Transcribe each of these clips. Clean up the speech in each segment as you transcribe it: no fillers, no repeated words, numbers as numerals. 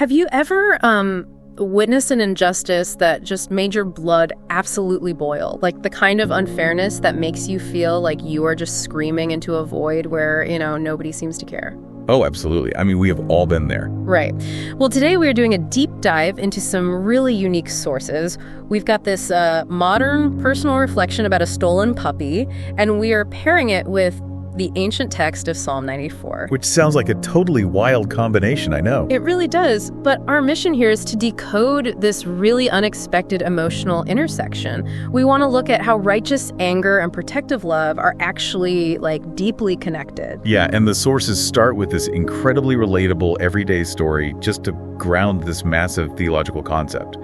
Have you ever witnessed an injustice that just made your blood absolutely boil? Like the kind of unfairness that makes you feel like you are just screaming into a void where, nobody seems to care? Oh, absolutely. I mean, we have all been there. Right. Well, today we are doing a deep dive into some really unique sources. We've got this modern personal reflection about a stolen puppy, and we are pairing it with the ancient text of Psalm 94. Which sounds like a totally wild combination, I know. It really does, but our mission here is to decode this really unexpected emotional intersection. We want to look at how righteous anger and protective love are actually, deeply connected. Yeah, and the sources start with this incredibly relatable everyday story just to ground this massive theological concept.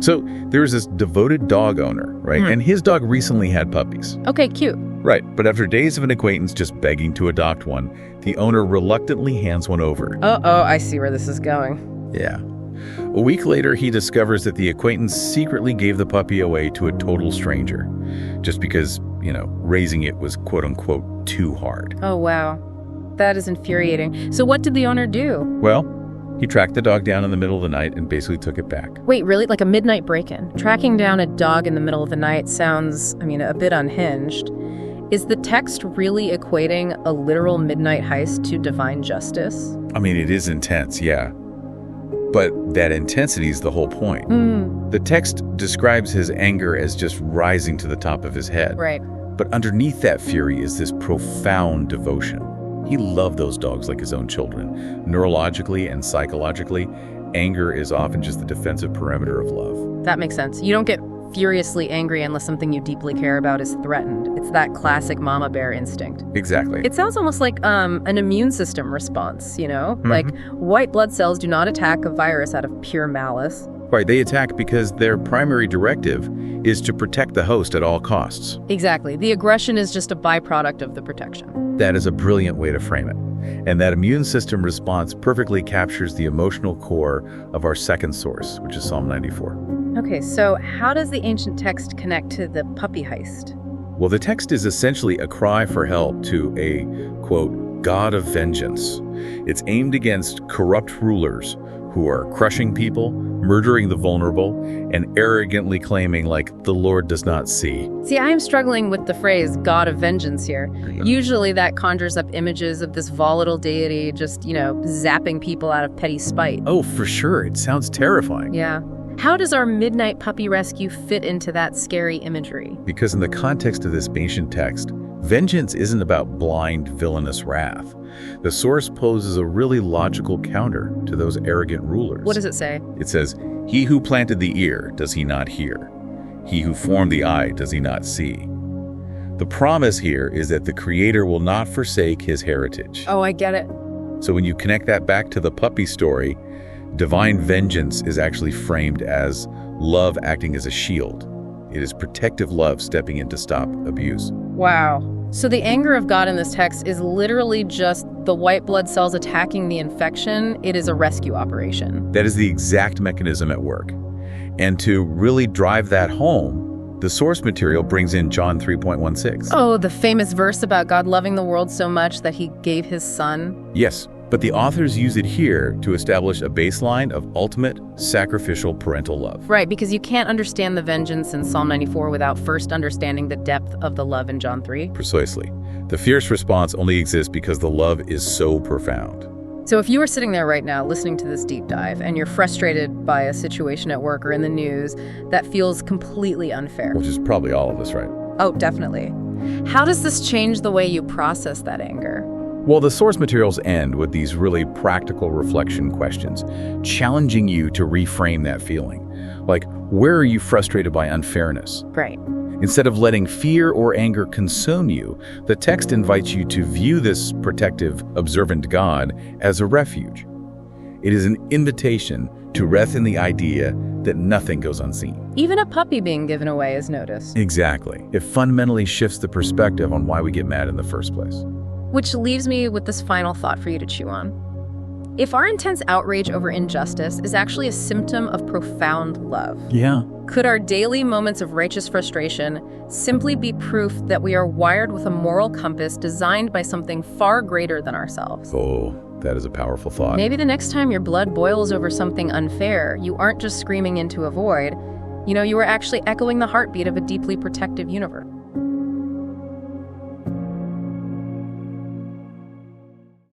So there's this devoted dog owner, right? And his dog recently had puppies. Okay, cute. Right, but after days of an acquaintance just begging to adopt one, the owner reluctantly hands one over. Oh, I see where this is going. Yeah. A week later, he discovers that the acquaintance secretly gave the puppy away to a total stranger, just because, raising it was quote-unquote too hard. Oh, wow. That is infuriating. So what did the owner do? Well, he tracked the dog down in the middle of the night and basically took it back. Wait, really? Like a midnight break-in? Tracking down a dog in the middle of the night sounds, a bit unhinged. Is the text really equating a literal midnight heist to divine justice? I mean, it is intense, yeah. But that intensity is the whole point. The text describes his anger as just rising to the top of his head. Right. But underneath that fury is this profound devotion. He loved those dogs like his own children. Neurologically and psychologically, anger is often just the defensive perimeter of love. That makes sense. You don't get furiously angry unless something you deeply care about is threatened. It's that classic mama bear instinct. Exactly. It sounds almost like an immune system response, Like white blood cells do not attack a virus out of pure malice. Right, they attack because their primary directive is to protect the host at all costs. Exactly. The aggression is just a byproduct of the protection. That is a brilliant way to frame it. And that immune system response perfectly captures the emotional core of our second source, which is Psalm 94. Okay, so how does the ancient text connect to the puppy heist? Well, the text is essentially a cry for help to a, quote, God of vengeance. It's aimed against corrupt rulers who are crushing people, murdering the vulnerable, and arrogantly claiming the Lord does not see. See, I am struggling with the phrase God of vengeance here. Usually that conjures up images of this volatile deity just, zapping people out of petty spite. Oh, for sure. It sounds terrifying. Yeah. How does our midnight puppy rescue fit into that scary imagery? Because in the context of this ancient text, vengeance isn't about blind, villainous wrath. The source poses a really logical counter to those arrogant rulers. What does it say? It says, "He who planted the ear, does he not hear? He who formed the eye, does he not see?" The promise here is that the Creator will not forsake his heritage. Oh, I get it. So when you connect that back to the puppy story, divine vengeance is actually framed as love acting as a shield. It is protective love stepping in to stop abuse. Wow. So the anger of God in this text is literally just the white blood cells attacking the infection. It is a rescue operation. That is the exact mechanism at work. And to really drive that home, the source material brings in John 3.16. Oh, the famous verse about God loving the world so much that he gave his son. Yes, but the authors use it here to establish a baseline of ultimate sacrificial parental love. Right, because you can't understand the vengeance in Psalm 94 without first understanding the depth of the love in John 3. Precisely. The fierce response only exists because the love is so profound. So if you were sitting there right now listening to this deep dive and you're frustrated by a situation at work or in the news that feels completely unfair. Which is probably all of us, right? Oh, definitely. How does this change the way you process that anger? Well, the source materials end with these really practical reflection questions, challenging you to reframe that feeling. Like, where are you frustrated by unfairness? Right. Instead of letting fear or anger consume you, the text invites you to view this protective, observant God as a refuge. It is an invitation to rest in the idea that nothing goes unseen. Even a puppy being given away is noticed. Exactly. It fundamentally shifts the perspective on why we get mad in the first place. Which leaves me with this final thought for you to chew on. if our intense outrage over injustice is actually a symptom of profound love? Yeah. Could our daily moments of righteous frustration simply be proof that we are wired with a moral compass designed by something far greater than ourselves? Oh, that is a powerful thought. Maybe the next time your blood boils over something unfair, you aren't just screaming into a void. You are actually echoing the heartbeat of a deeply protective universe.